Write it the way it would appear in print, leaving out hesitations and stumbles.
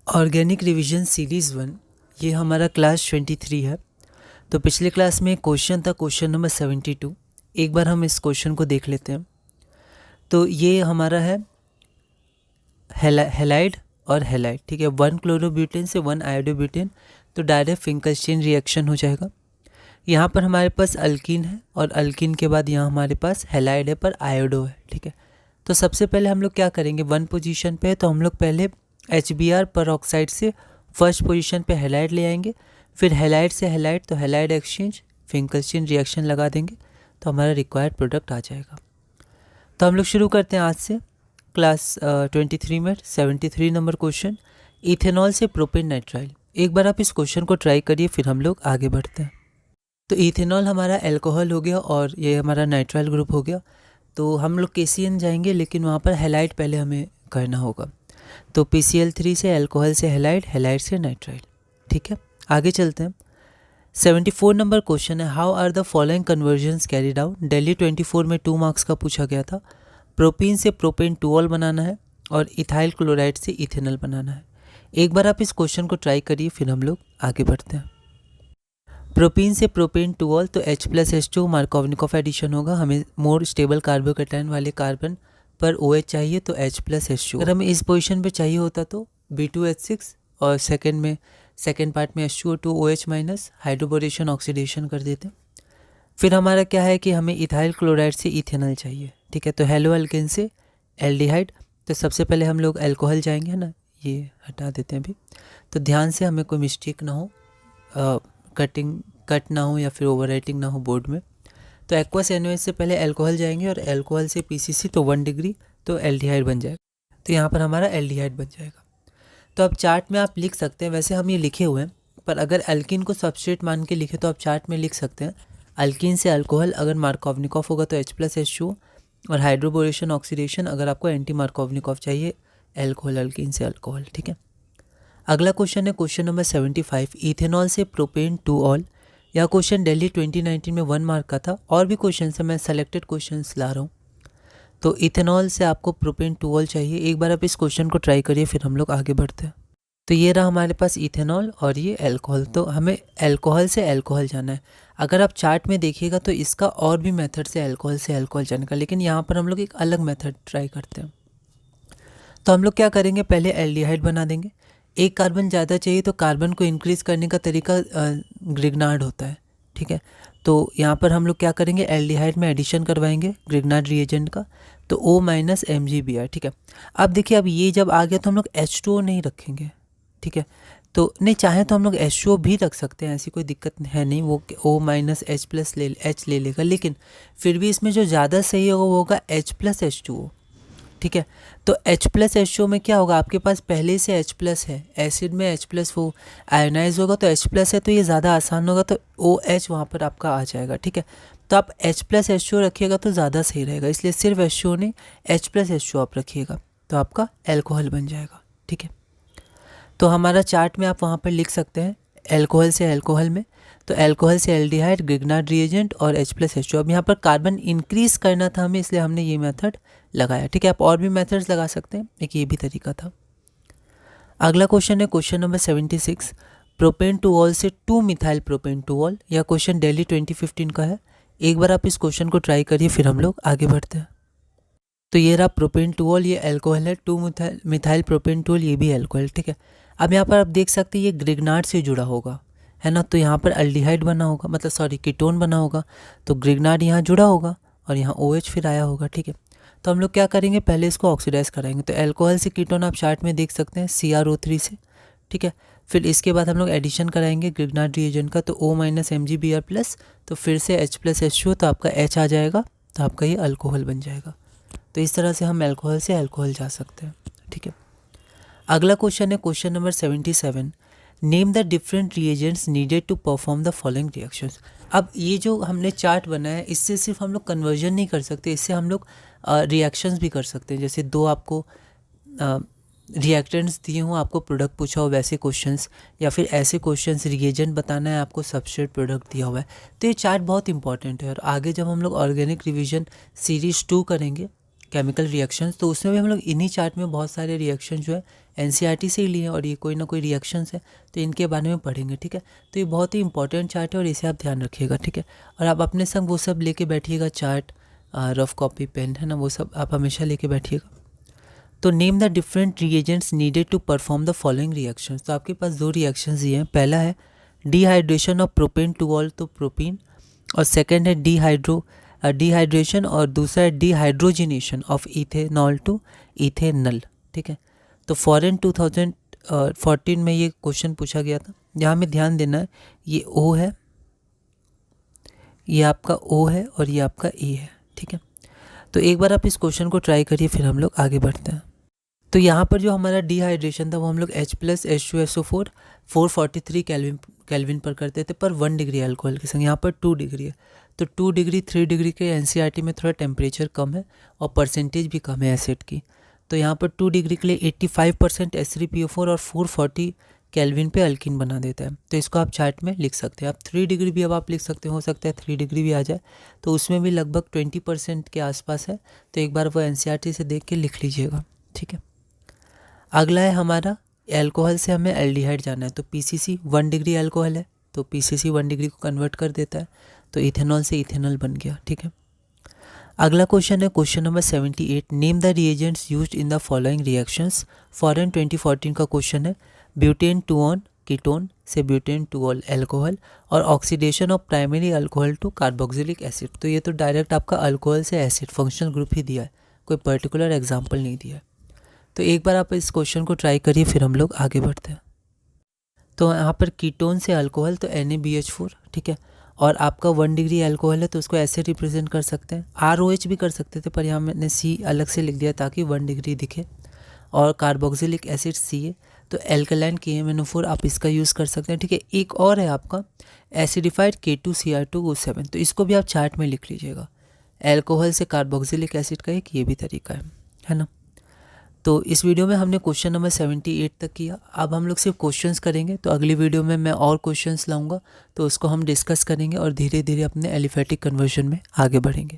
Organic revision series 1 ये हमारा class 23 है। तो पिछले क्लास में क्वेश्चन था क्वेश्चन नंबर 72। एक बार हम इस क्वेश्चन को देख लेते हैं। तो ये हमारा है हेलाइड और हेलाइड, ठीक है। 1 क्लोरोब्यूटेन से 1 आयोडोब्यूटेन, तो डायरेक्ट फिंकलस्टीन रिएक्शन हो जाएगा। यहाँ पर हमारे पास अल्कीन है और अल्कीन के बाद यहाँ हमारे पास हेलाइड है पर आयोडो है, ठीक है। तो सबसे पहले हम लोग क्या करेंगे, 1 पोजीशन पे है तो हम लोग पहले HBr पर ऑक्साइड से फर्स्ट पोजीशन पे हेलाइड ले आएंगे, फिर हेलाइड से हेलाइड, तो हेलाइड एक्सचेंज फिंकलस्टीन रिएक्शन लगा देंगे तो हमारा रिक्वायर्ड प्रोडक्ट आ जाएगा। तो हम लोग शुरू करते हैं आज से क्लास 23 में 73 नंबर क्वेश्चन, इथेनॉल से प्रोपेन नाइट्राइल। एक बार आप इस क्वेश्चन को ट्राई करिए फिर हम लोग आगे बढ़ते हैं। तो इथेनॉल हमारा एल्कोहल हो गया और ये हमारा नाइट्राइल ग्रुप हो गया। तो हम लोग KCN जाएंगे लेकिन वहाँ पर हेलाइड पहले हमें करना होगा। तो PCl3 से एल्कोहल से हेलाइड, हेलाइड से नाइट्राइल, ठीक है। आगे चलते हैं। 74 नंबर क्वेश्चन है, how are the following conversions carried out. Delhi 24 में 2 मार्क्स का पूछा गया था। प्रोपीन से प्रोपेन टूऑल बनाना है और इथाइल क्लोराइड से इथेनॉल बनाना है। एक बार आप इस क्वेश्चन को ट्राई करिए फिर हम लोग आगे बढ़ते हैं। प्रोपीन से प्रोपेन टूऑल, तो H+H2 मार्कोवनिकॉफ एडिशन होगा। हमें मोर स्टेबल कार्बोकैटायन वाले कार्बन पर OH चाहिए तो H+H2। अगर हमें इस पोजीशन पे चाहिए होता तो B2H6 और सेकेंड पार्ट में H2O2 OH minus hydroboration oxidation कर देते। फिर हमारा क्या है कि हमें इथाइल क्लोराइड से इथेनॉल चाहिए, ठीक है। तो हेलो अल्केन से एल्डिहाइड, तो सबसे पहले हम लोग एल्कोहल जाएंगे, है ना, ये हटा देते हैं अभी। तो ध्यान से हमें कोई मिस्टेक ना हो, कट ना हो या फिर ओवर राइटिंग ना हो बोर्ड में। तो एक्वस NaOH से पहले एल्कोहल जाएंगे और एल्कोहल से PCC, तो 1 डिग्री, तो एल्डिहाइड बन जाएगा। तो यहाँ पर हमारा एल्डिहाइड बन जाएगा। तो अब चार्ट में आप लिख सकते हैं, वैसे हम ये लिखे हुए हैं पर अगर अल्किन को सबस्ट्रेट मान के लिखे तो आप चार्ट में लिख सकते हैं। अल्किन से अल्कोहल अगर मार्कोवनिकॉफ होगा तो H+H2 और हाइड्रोबोरेशन ऑक्सीडेशन अगर आपको एंटी मार्कोवनिकॉफ चाहिए एल्कोहल अल्किन से अल्कोहल, ठीक है। अगला क्वेश्चन है क्वेश्चन नंबर 75, इथेनॉल से प्रोपेन टूऑल। यह क्वेश्चन दिल्ली 2019 में 1 मार्क का था। और भी क्वेश्चन है, मैं सेलेक्टेड क्वेश्चन ला रहा हूँ। तो इथेनॉल से आपको प्रोपेन टूऑल चाहिए। एक बार आप इस क्वेश्चन को ट्राई करिए फिर हम लोग आगे बढ़ते हैं। तो ये रहा हमारे पास इथेनॉल और ये एल्कोहल। तो हमें एल्कोहल से एल्कोहल जाना है। अगर आप चार्ट में देखिएगा तो इसका और भी मेथड से एल्कोहल जाने का, लेकिन यहाँ पर हम लोग एक अलग मेथड ट्राई करते हैं। तो हम लोग क्या करेंगे, पहले एल्डिहाइड बना देंगे। एक कार्बन ज़्यादा चाहिए तो कार्बन को इंक्रीज़ करने का तरीका ग्रिग्नार्ड होता है, ठीक है। तो यहाँ पर हम लोग क्या करेंगे, एल्डिहाइड में एडिशन करवाएंगे ग्रिग्नार्ड रिएजेंट का, तो O- MgBr, ठीक है। अब देखिए, अब ये जब आ गया तो हम लोग H2O नहीं रखेंगे, ठीक है। तो नहीं, चाहे तो हम लोग H2O भी रख सकते हैं, ऐसी कोई दिक्कत है नहीं, वो O- H ले लेगा, लेकिन फिर भी इसमें जो ज़्यादा सही होगा वो होगा H+H2O, ठीक है। तो H+H2O में क्या होगा, आपके पास पहले से H+ है, एसिड में H+ वो आयोनाइज होगा तो H+ है, तो ये ज़्यादा आसान होगा, तो OH वहाँ पर आपका आ जाएगा, ठीक है। तो आप H+H2O रखिएगा तो ज़्यादा सही रहेगा, इसलिए सिर्फ H2O नहीं H+H2O आप रखिएगा तो आपका एल्कोहल बन जाएगा, ठीक है। तो हमारा चार्ट में आप वहाँ पर लिख सकते हैं एल्कोहल से एल्कोहल में, तो एल्कोहल से एल्डिहाइड, ग्रिग्नार्ड रिएजेंट और H+H2O। अब यहाँ पर कार्बन इंक्रीज़ करना था हमें, इसलिए हमने ये मेथड लगाया, ठीक है। आप और भी मेथड्स लगा सकते हैं, एक ये भी तरीका था। अगला क्वेश्चन है क्वेश्चन नंबर 76, प्रोपेन टूऑल से 2 मिथाइल प्रोपेन टूऑल। यह क्वेश्चन दिल्ली 2015 का है। एक बार आप इस क्वेश्चन को ट्राई करिए फिर हम लोग आगे बढ़ते हैं। तो ये रहा प्रोपेन टूऑल, ये एल्कोहल है, 2 मिथाइल प्रोपेन टूऑल, ये भी एल्कोहल, ठीक है। अब यहाँ पर आप देख सकते हैं ये ग्रिग्नार्ड से जुड़ा होगा, है ना, तो यहाँ पर अल्डिहाइड बना होगा, मतलब सॉरी कीटोन बना होगा, तो ग्रिग्नार्ड यहाँ जुड़ा होगा और यहाँ OH फिर आया होगा, ठीक है। तो हम लोग क्या करेंगे, पहले इसको ऑक्सीडाइज कराएंगे। तो एल्कोहल से कीटोन आप चार्ट में देख सकते हैं CrO3 से, ठीक है। फिर इसके बाद हम लोग एडिशन कराएंगे ग्रिग्नार्ड रिएजेंट का, तो O- MgBr+, तो फिर से H+H2, तो आपका H आ जाएगा, तो आपका ये अल्कोहल बन जाएगा। तो इस तरह से हम एल्कोहल से एल्कोहल जा सकते हैं, ठीक है। अगला क्वेश्चन है question number 77, name the different reagents needed to perform the following reactions. अब ये जो हमने चार्ट बनाया है इससे सिर्फ हम लोग कन्वर्जन नहीं कर सकते, इससे हम लोग रिएक्शंस भी कर सकते हैं। जैसे 2 आपको रिएक्टेंट्स दिए हों, आपको प्रोडक्ट पूछा हो वैसे क्वेश्चंस, या फिर ऐसे क्वेश्चंस रिएजेंट बताना है, आपको सबस्ट्रेट प्रोडक्ट दिया हुआ है। तो ये चार्ट बहुत इंपॉर्टेंट है और आगे जब हम लोग ऑर्गेनिक रिवीजन सीरीज़ 2 करेंगे केमिकल रिएक्शंस, तो उसमें भी हम लोग इन्हीं चार्ट में बहुत सारे रिएक्शन जो है एनसीईआरटी से ही लिए हैं और ये कोई ना कोई रिएक्शंस है तो इनके बारे में पढ़ेंगे, ठीक है। तो ये बहुत ही इंपॉर्टेंट चार्ट है और इसे आप ध्यान रखिएगा, ठीक है। और आप अपने संग वो सब लेके बैठिएगा, चार्ट, रफ कॉपी, पेन, है ना, वो सब आप हमेशा लेके बैठिएगा। तो name the different reagents needed to perform the following reactions. तो आपके पास 2 रिएक्शंस दिए हैं। पहला है dehydration of propan two ol, तो प्रोपीन, और सेकंड है डिहाइड्रेशन और दूसरा है dehydrogenation of ethanol to ethanal, ठीक है। तो फॉरेन 2014 में ये क्वेश्चन पूछा गया था। यहाँ में ध्यान देना है, ये O है, ये आपका O है और ये आपका E है, ठीक है। तो एक बार आप इस क्वेश्चन को ट्राई करिए, फिर हम लोग आगे बढ़ते हैं। तो यहाँ पर जो हमारा डिहाइड्रेशन था वो हम लोग H+H2SO4 443 केल्विन पर करते थे पर 1 डिग्री अल्कोहल के संग। यहाँ पर 2 डिग्री है, तो 2 डिग्री 3 डिग्री के एनसीईआरटी में थोड़ा टेम्परेचर कम है और परसेंटेज भी कम है एसिड की। तो यहाँ पर 2 डिग्री के लिए 85% H3PO4 और 440 केल्विन पे अल्कीन बना देता है। तो इसको आप चार्ट में लिख सकते हैं। आप 3 डिग्री भी अब आप लिख सकते हो सकता है 3 डिग्री भी आ जाए, तो उसमें भी लगभग 20% के आसपास है। तो एक बार वो एनसीईआरटी से देख के लिख लीजिएगा, ठीक है। अगला है हमारा एल्कोहल से हमें एल्डिहाइड जाना है। तो पीसीसी 1 डिग्री एल्कोहल है, तो पीसीसी 1 डिग्री को कन्वर्ट कर देता है, तो इथेनॉल से इथेनॉल बन गया, ठीक है। अगला क्वेश्चन है question number 78, name the reagents used in the following reactions. Foreign 2014 का क्वेश्चन है ब्यूटेन टू ऑन कीटोन से ब्यूटेन टू ऑल एल्कोहल और oxidation of primary alcohol to carboxylic acid. तो ये तो डायरेक्ट आपका अल्कोहल से एसिड फंक्शनल ग्रुप ही दिया है, कोई पर्टिकुलर एग्जाम्पल नहीं दिया है। तो एक बार आप इस क्वेश्चन को ट्राई करिए, फिर हम लोग आगे बढ़ते हैं। तो यहाँ पर कीटोन से अल्कोहल तो NaBH4, ठीक है। और आपका 1 डिग्री अल्कोहल है तो उसको ऐसे रिप्रेजेंट कर सकते हैं, ROH भी कर सकते थे पर यहाँ मैंने C अलग से लिख दिया ताकि 1 डिग्री दिखे। और कार्बोक्सिलिक एसिड CA, तो एल्कलाइन KMNO4 आप इसका यूज़ कर सकते हैं, ठीक है। एक और है आपका एसिडिफाइड K2Cr2O7, तो इसको भी आप चार्ट में लिख लीजिएगा। एल्कोहल से कार्बोक्सिलिक एसिड का एक ये भी तरीका है ना। तो इस वीडियो में हमने क्वेश्चन नंबर 78 तक किया। अब हम लोग सिर्फ क्वेश्चंस करेंगे, तो अगली वीडियो में मैं और क्वेश्चंस लाऊंगा तो उसको हम डिस्कस करेंगे और धीरे धीरे अपने एलिफेटिक कन्वर्जन में आगे बढ़ेंगे।